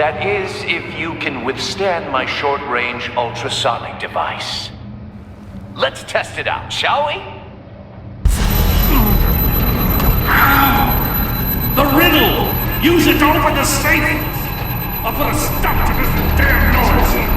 That is, if you can withstand my short-range ultrasonic device. Let's test it out, shall we? The riddle! Use it to open the safe! I'll put a stop to this damn noise!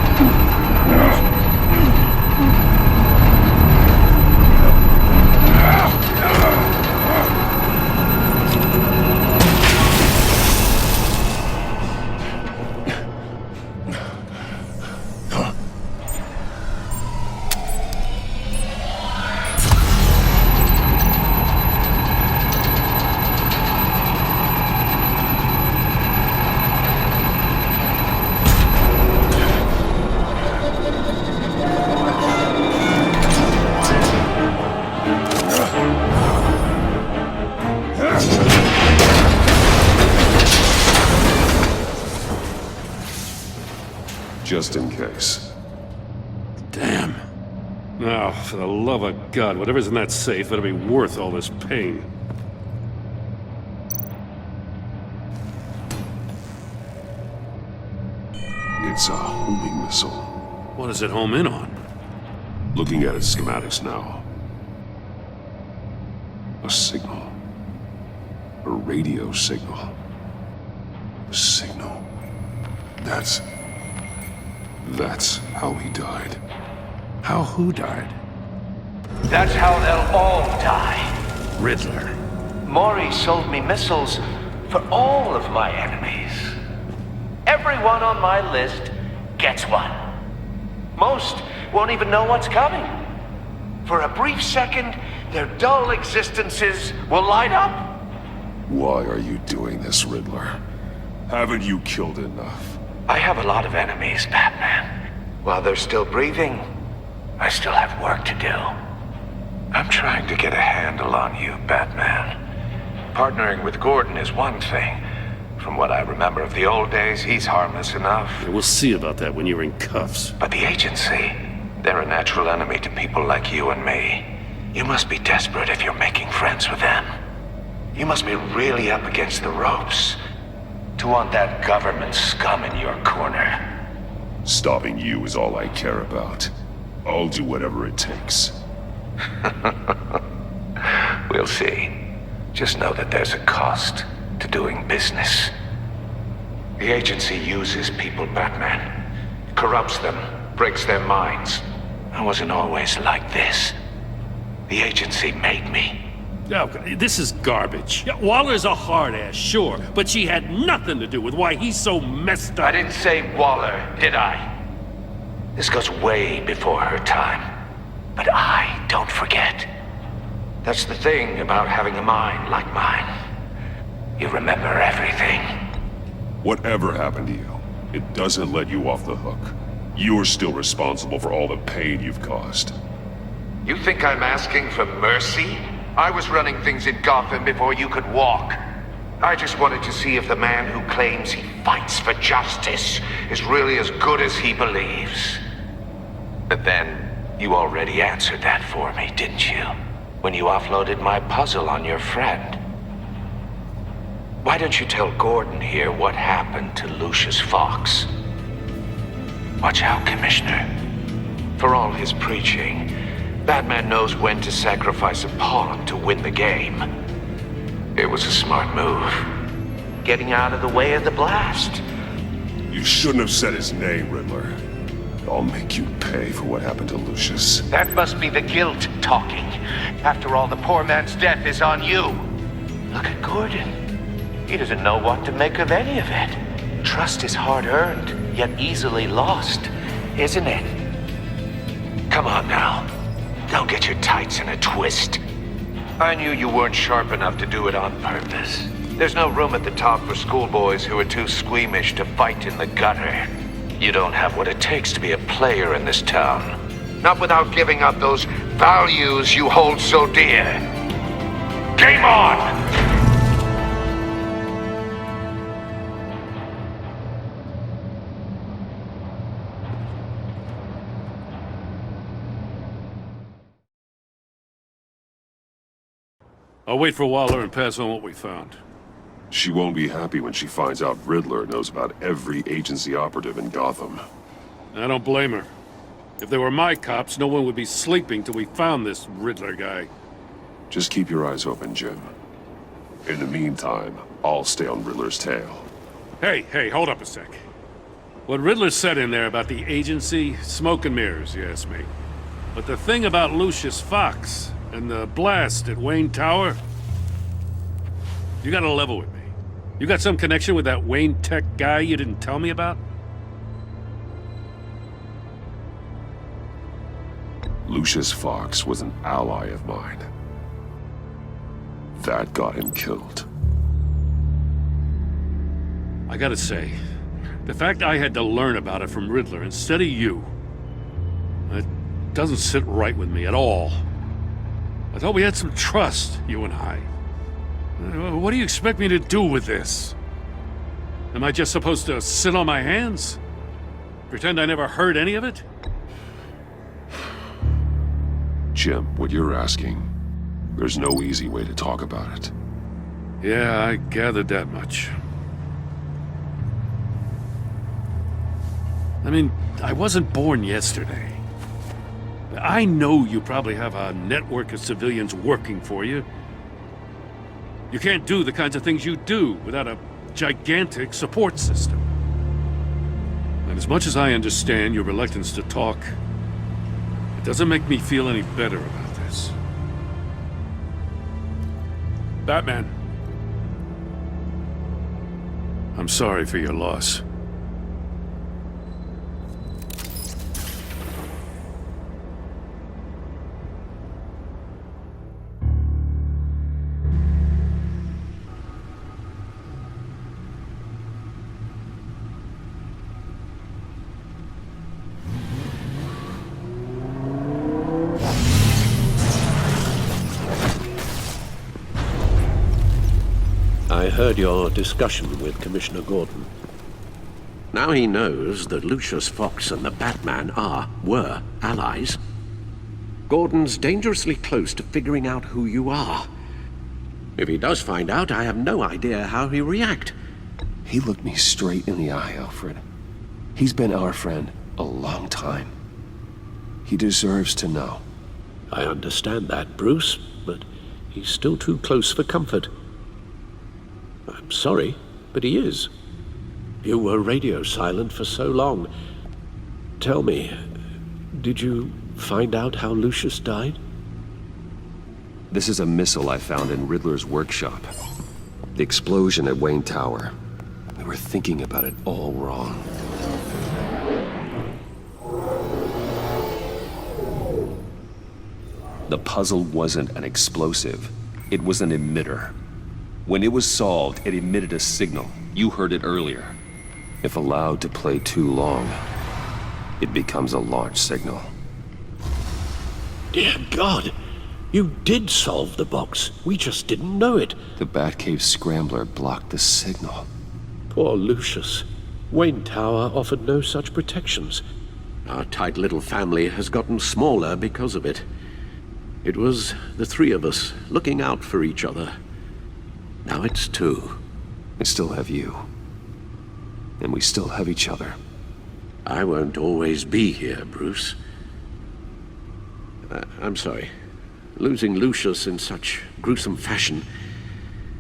Just in case. Damn. Now, for the love of God, whatever's in that safe better be worth all this pain. It's a homing missile. What does it home in on? Looking at its schematics now. A signal. A radio signal. A signal. That's how he died. How who died? That's how they'll all die. Riddler. Maury sold me missiles for all of my enemies. Everyone on my list gets one. Most won't even know what's coming. For a brief second, their dull existences will light up. Why are you doing this, Riddler? Haven't you killed enough? I have a lot of enemies, Batman. While they're still breathing, I still have work to do. I'm trying to get a handle on you, Batman. Partnering with Gordon is one thing. From what I remember of the old days, he's harmless enough. Yeah, we'll see about that when you're in cuffs. But the agency, they're a natural enemy to people like you and me. You must be desperate if you're making friends with them. You must be really up against the ropes to want that government scum in your corner. Stopping you is all I care about. I'll do whatever it takes. We'll see. Just know that there's a cost to doing business. The agency uses people, Batman. Corrupts them, breaks their minds. I wasn't always like this. The agency made me. Oh, this is garbage. Yeah, Waller's a hard-ass, sure, but she had nothing to do with why he's so messed up. I didn't say Waller, did I? This goes way before her time. But I don't forget. That's the thing about having a mind like mine. You remember everything. Whatever happened to you, it doesn't let you off the hook. You're still responsible for all the pain you've caused. You think I'm asking for mercy? I was running things in Gotham before you could walk. I just wanted to see if the man who claims he fights for justice is really as good as he believes. But then, you already answered that for me, didn't you? When you offloaded my puzzle on your friend. Why don't you tell Gordon here what happened to Lucius Fox? Watch out, Commissioner. For all his preaching, Batman knows when to sacrifice a pawn to win the game. It was a smart move. Getting out of the way of the blast. You shouldn't have said his name, Riddler. I'll make you pay for what happened to Lucius. That must be the guilt talking. After all, the poor man's death is on you. Look at Gordon. He doesn't know what to make of any of it. Trust is hard-earned, yet easily lost, isn't it? Come on now. Don't get your tights in a twist. I knew you weren't sharp enough to do it on purpose. There's no room at the top for schoolboys who are too squeamish to fight in the gutter. You don't have what it takes to be a player in this town. Not without giving up those values you hold so dear. Game on! I'll wait for Waller and pass on what we found. She won't be happy when she finds out Riddler knows about every agency operative in Gotham. I don't blame her. If they were my cops, no one would be sleeping till we found this Riddler guy. Just keep your eyes open, Jim. In the meantime, I'll stay on Riddler's tail. Hey, hold up a sec. What Riddler said in there about the agency, smoke and mirrors, you ask me. But the thing about Lucius Fox and the blast at Wayne Tower, you gotta level with me. You got some connection with that Wayne Tech guy you didn't tell me about? Lucius Fox was an ally of mine. That got him killed. I gotta say, the fact I had to learn about it from Riddler instead of you, it doesn't sit right with me at all. I thought we had some trust, you and I. What do you expect me to do with this? Am I just supposed to sit on my hands? Pretend I never heard any of it? Jim, what you're asking, there's no easy way to talk about it. Yeah, I gathered that much. I mean, I wasn't born yesterday. I know you probably have a network of civilians working for you. You can't do the kinds of things you do without a gigantic support system. And as much as I understand your reluctance to talk, it doesn't make me feel any better about this. Batman, I'm sorry for your loss. I heard your discussion with Commissioner Gordon. Now he knows that Lucius Fox and the Batman were allies. Gordon's dangerously close to figuring out who you are. If he does find out, I have no idea how he'll react. He looked me straight in the eye, Alfred. He's been our friend a long time. He deserves to know. I understand that, Bruce, but he's still too close for comfort. I'm sorry, but he is. You were radio silent for so long. Tell me, did you find out how Lucius died? This is a missile I found in Riddler's workshop. The explosion at Wayne Tower. We were thinking about it all wrong. The puzzle wasn't an explosive. It was an emitter. When it was solved, it emitted a signal. You heard it earlier. If allowed to play too long, it becomes a launch signal. Dear God! You did solve the box. We just didn't know it. The Batcave scrambler blocked the signal. Poor Lucius. Wayne Tower offered no such protections. Our tight little family has gotten smaller because of it. It was the three of us looking out for each other. Now it's two. I still have you. And we still have each other. I won't always be here, Bruce. I'm sorry. Losing Lucius in such gruesome fashion,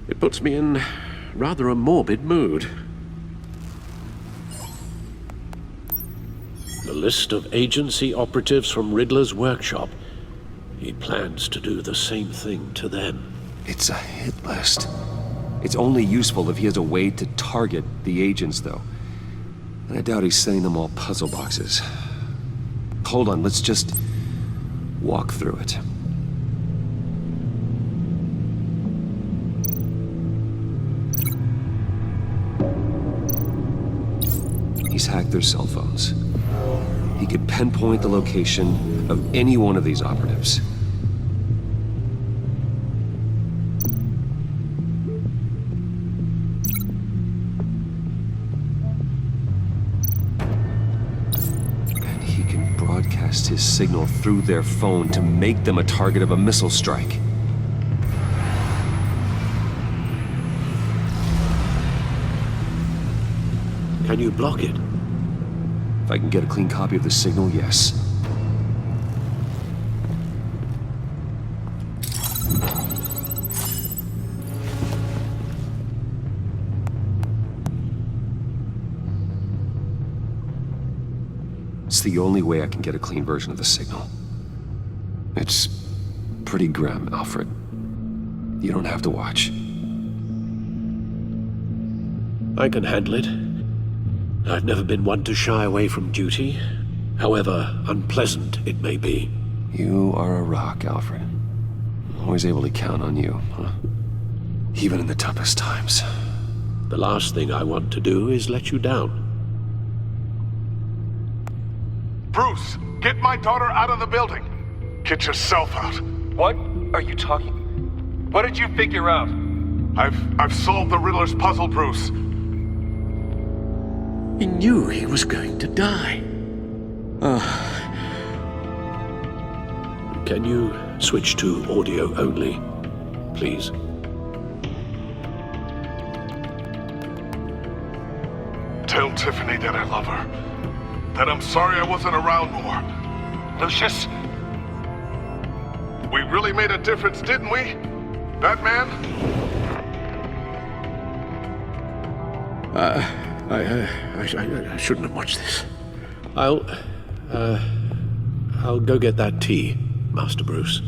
it puts me in rather a morbid mood. The list of agency operatives from Riddler's workshop. He plans to do the same thing to them. It's a hit list. It's only useful if he has a way to target the agents, though. And I doubt he's sending them all puzzle boxes. Hold on, let's just walk through it. He's hacked their cell phones. He could pinpoint the location of any one of these operatives. And he can broadcast his signal through their phone to make them a target of a missile strike. Can you block it? If I can get a clean copy of the signal, yes. It's the only way I can get a clean version of the signal. It's pretty grim, Alfred. You don't have to watch. I can handle it. I've never been one to shy away from duty, however unpleasant it may be. You are a rock, Alfred. Always able to count on you, huh? Even in the toughest times. The last thing I want to do is let you down. Bruce, get my daughter out of the building. Get yourself out. What are you talking? What did you figure out? I've solved the Riddler's puzzle, Bruce. He knew he was going to die. Can you switch to audio only, please? Tell Tiffany that I love her. That I'm sorry I wasn't around more. Lucius? We really made a difference, didn't we? Batman? I shouldn't have watched this. I'll go get that tea, Master Bruce.